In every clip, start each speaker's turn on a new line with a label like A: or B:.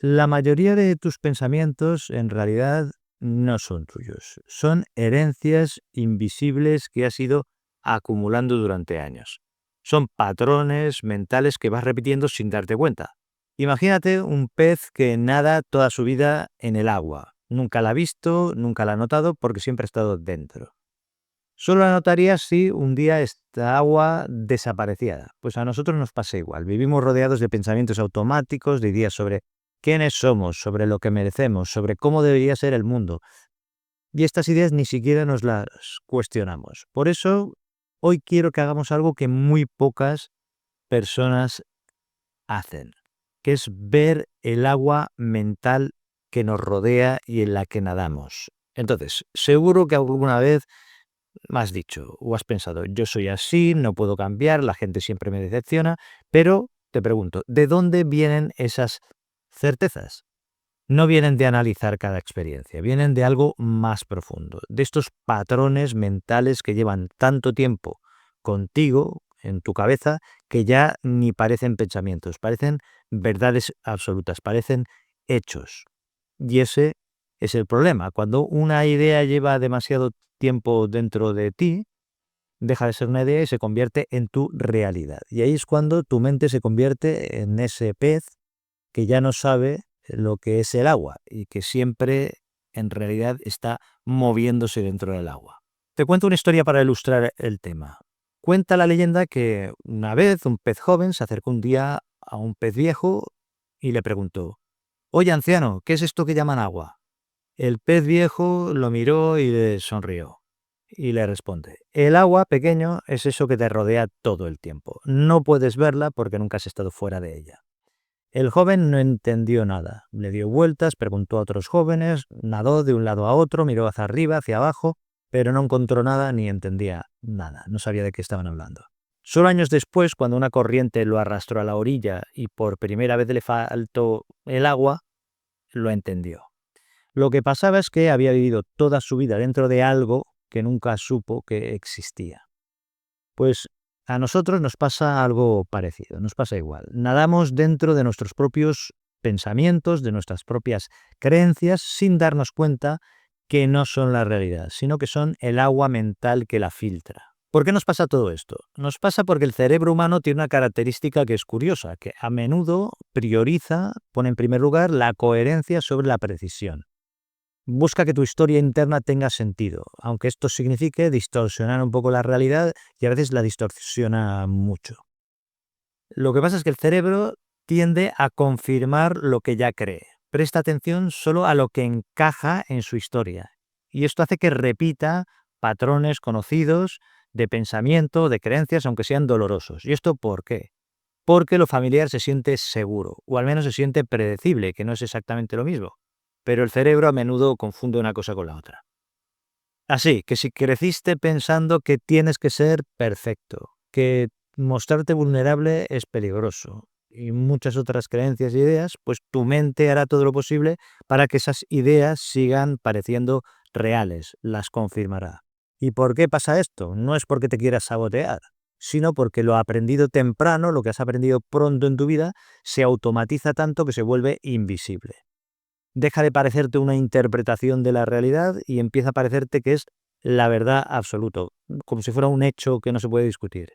A: La mayoría de tus pensamientos en realidad no son tuyos, son herencias invisibles que has ido acumulando durante años. Son patrones mentales que vas repitiendo sin darte cuenta. Imagínate un pez que nada toda su vida en el agua. Nunca la ha visto, nunca la ha notado porque siempre ha estado dentro. Solo la notarías si un día esta agua desapareciera. Pues a nosotros nos pasa igual. Vivimos rodeados de pensamientos automáticos, de ideas sobre quiénes somos, sobre lo que merecemos, sobre cómo debería ser el mundo. Y estas ideas ni siquiera nos las cuestionamos. Por eso, hoy quiero que hagamos algo que muy pocas personas hacen, que es ver el agua mental que nos rodea y en la que nadamos. Entonces, seguro que alguna vez me has dicho o has pensado, yo soy así, no puedo cambiar, la gente siempre me decepciona, pero te pregunto, ¿de dónde vienen esas certezas? No vienen de analizar cada experiencia, vienen de algo más profundo, de estos patrones mentales que llevan tanto tiempo contigo, en tu cabeza, que ya ni parecen pensamientos, parecen verdades absolutas, parecen hechos. Y ese es el problema. Cuando una idea lleva demasiado tiempo dentro de ti, deja de ser una idea y se convierte en tu realidad. Y ahí es cuando tu mente se convierte en ese pez que ya no sabe lo que es el agua y que siempre en realidad está moviéndose dentro del agua. Te cuento una historia para ilustrar el tema. Cuenta la leyenda que una vez un pez joven se acercó un día a un pez viejo y le preguntó: «Oye, anciano, ¿qué es esto que llaman agua?». El pez viejo lo miró y le sonrió. Y le responde: «El agua, pequeño, es eso que te rodea todo el tiempo. No puedes verla porque nunca has estado fuera de ella». El joven no entendió nada. Le dio vueltas, preguntó a otros jóvenes, nadó de un lado a otro, miró hacia arriba, hacia abajo, pero no encontró nada ni entendía nada. No sabía de qué estaban hablando. Solo años después, cuando una corriente lo arrastró a la orilla y por primera vez le faltó el agua, lo entendió. Lo que pasaba es que había vivido toda su vida dentro de algo que nunca supo que existía. Pues a nosotros nos pasa algo parecido, nos pasa igual. Nadamos dentro de nuestros propios pensamientos, de nuestras propias creencias, sin darnos cuenta que no son la realidad, sino que son el agua mental que la filtra. ¿Por qué nos pasa todo esto? Nos pasa porque el cerebro humano tiene una característica que es curiosa, que a menudo prioriza, pone en primer lugar la coherencia sobre la precisión. Busca que tu historia interna tenga sentido, aunque esto signifique distorsionar un poco la realidad y a veces la distorsiona mucho. Lo que pasa es que el cerebro tiende a confirmar lo que ya cree. Presta atención solo a lo que encaja en su historia. Y esto hace que repita patrones conocidos de pensamiento, de creencias, aunque sean dolorosos. ¿Y esto por qué? Porque lo familiar se siente seguro, o al menos se siente predecible, que no es exactamente lo mismo. Pero el cerebro a menudo confunde una cosa con la otra. Así que si creciste pensando que tienes que ser perfecto, que mostrarte vulnerable es peligroso y muchas otras creencias e ideas, pues tu mente hará todo lo posible para que esas ideas sigan pareciendo reales, las confirmará. ¿Y por qué pasa esto? No es porque te quieras sabotear, sino porque lo aprendido temprano, lo que has aprendido pronto en tu vida, se automatiza tanto que se vuelve invisible. Deja de parecerte una interpretación de la realidad y empieza a parecerte que es la verdad absoluta, como si fuera un hecho que no se puede discutir.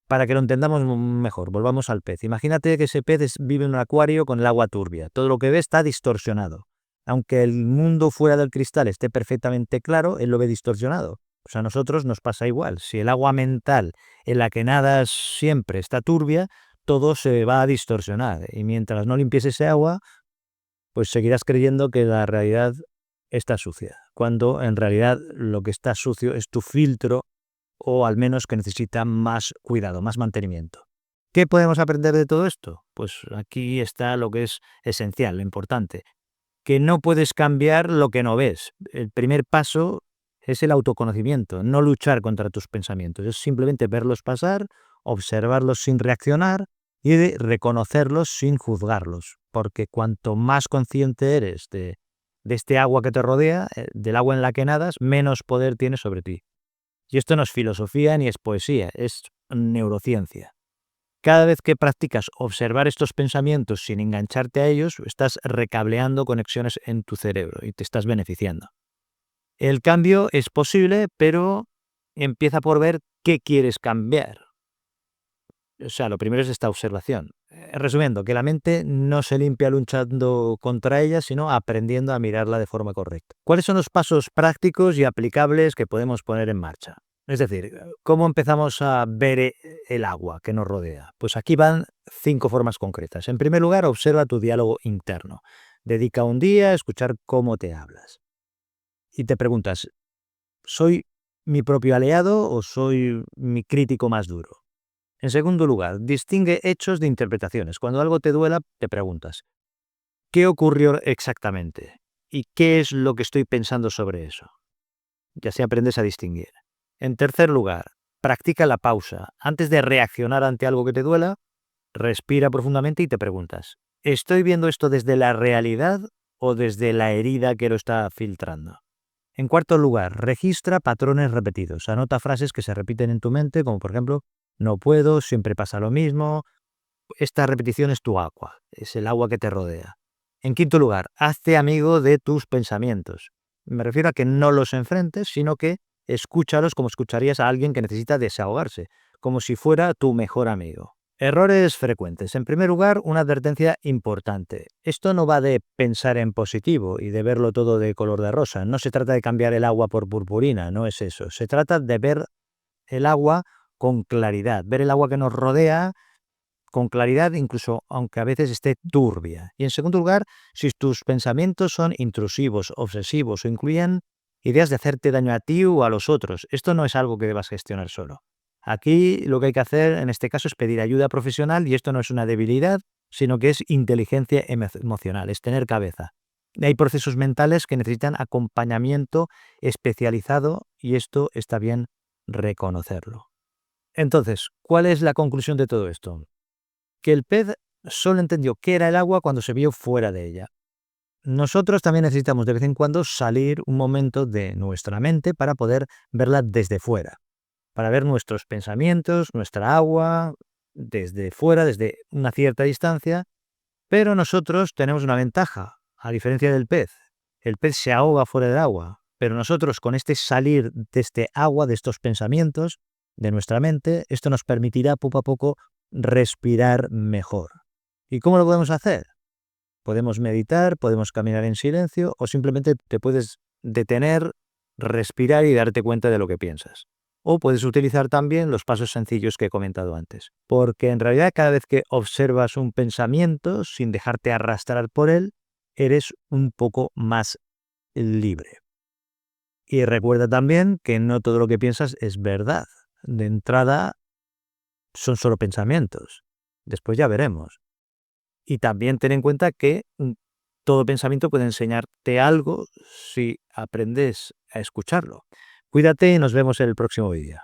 A: Para que lo entendamos mejor, volvamos al pez. Imagínate que ese pez vive en un acuario con el agua turbia. Todo lo que ve está distorsionado. Aunque el mundo fuera del cristal esté perfectamente claro, él lo ve distorsionado. Pues a nosotros nos pasa igual. Si el agua mental en la que nadas siempre está turbia, todo se va a distorsionar. Y mientras no limpies ese agua, pues seguirás creyendo que la realidad está sucia, cuando en realidad lo que está sucio es tu filtro o al menos que necesita más cuidado, más mantenimiento. ¿Qué podemos aprender de todo esto? Pues aquí está lo que es esencial, lo importante, que no puedes cambiar lo que no ves. El primer paso es el autoconocimiento, no luchar contra tus pensamientos, es simplemente verlos pasar, observarlos sin reaccionar y de reconocerlos sin juzgarlos, porque cuanto más consciente eres de este agua que te rodea, del agua en la que nadas, menos poder tienes sobre ti. Y esto no es filosofía ni es poesía, es neurociencia. Cada vez que practicas observar estos pensamientos sin engancharte a ellos, estás recableando conexiones en tu cerebro y te estás beneficiando. El cambio es posible, pero empieza por ver qué quieres cambiar. O sea, lo primero es esta observación. Resumiendo, que la mente no se limpia luchando contra ella, sino aprendiendo a mirarla de forma correcta. ¿Cuáles son los pasos prácticos y aplicables que podemos poner en marcha? Es decir, ¿cómo empezamos a ver el agua que nos rodea? Pues aquí van 5 formas concretas. En primer lugar, observa tu diálogo interno. Dedica un día a escuchar cómo te hablas. Y te preguntas, ¿soy mi propio aliado o soy mi crítico más duro? En segundo lugar, distingue hechos de interpretaciones. Cuando algo te duela, te preguntas, ¿qué ocurrió exactamente? ¿Y qué es lo que estoy pensando sobre eso? Y así aprendes a distinguir. En tercer lugar, practica la pausa. Antes de reaccionar ante algo que te duela, respira profundamente y te preguntas, ¿estoy viendo esto desde la realidad o desde la herida que lo está filtrando? En cuarto lugar, registra patrones repetidos. Anota frases que se repiten en tu mente, como por ejemplo, no puedo, siempre pasa lo mismo. Esta repetición es tu agua, es el agua que te rodea. En quinto lugar, hazte amigo de tus pensamientos. Me refiero a que no los enfrentes, sino que escúchalos como escucharías a alguien que necesita desahogarse, como si fuera tu mejor amigo. Errores frecuentes. En primer lugar, una advertencia importante. Esto no va de pensar en positivo y de verlo todo de color de rosa. No se trata de cambiar el agua por purpurina, no es eso. Se trata de ver el agua con claridad, ver el agua que nos rodea con claridad, incluso aunque a veces esté turbia. Y en segundo lugar, si tus pensamientos son intrusivos, obsesivos o incluyen ideas de hacerte daño a ti o a los otros, esto no es algo que debas gestionar solo. Aquí lo que hay que hacer en este caso es pedir ayuda profesional y esto no es una debilidad, sino que es inteligencia emocional, es tener cabeza. Hay procesos mentales que necesitan acompañamiento especializado y esto está bien reconocerlo. Entonces, ¿cuál es la conclusión de todo esto? Que el pez solo entendió qué era el agua cuando se vio fuera de ella. Nosotros también necesitamos de vez en cuando salir un momento de nuestra mente para poder verla desde fuera, para ver nuestros pensamientos, nuestra agua, desde fuera, desde una cierta distancia, pero nosotros tenemos una ventaja, a diferencia del pez. El pez se ahoga fuera del agua, pero nosotros con este salir de este agua, de estos pensamientos, de nuestra mente, esto nos permitirá poco a poco respirar mejor. ¿Y cómo lo podemos hacer? Podemos meditar, podemos caminar en silencio o simplemente te puedes detener, respirar y darte cuenta de lo que piensas. O puedes utilizar también los pasos sencillos que he comentado antes. Porque en realidad cada vez que observas un pensamiento sin dejarte arrastrar por él, eres un poco más libre. Y recuerda también que no todo lo que piensas es verdad. De entrada, son solo pensamientos. Después ya veremos. Y también ten en cuenta que todo pensamiento puede enseñarte algo si aprendes a escucharlo. Cuídate y nos vemos en el próximo vídeo.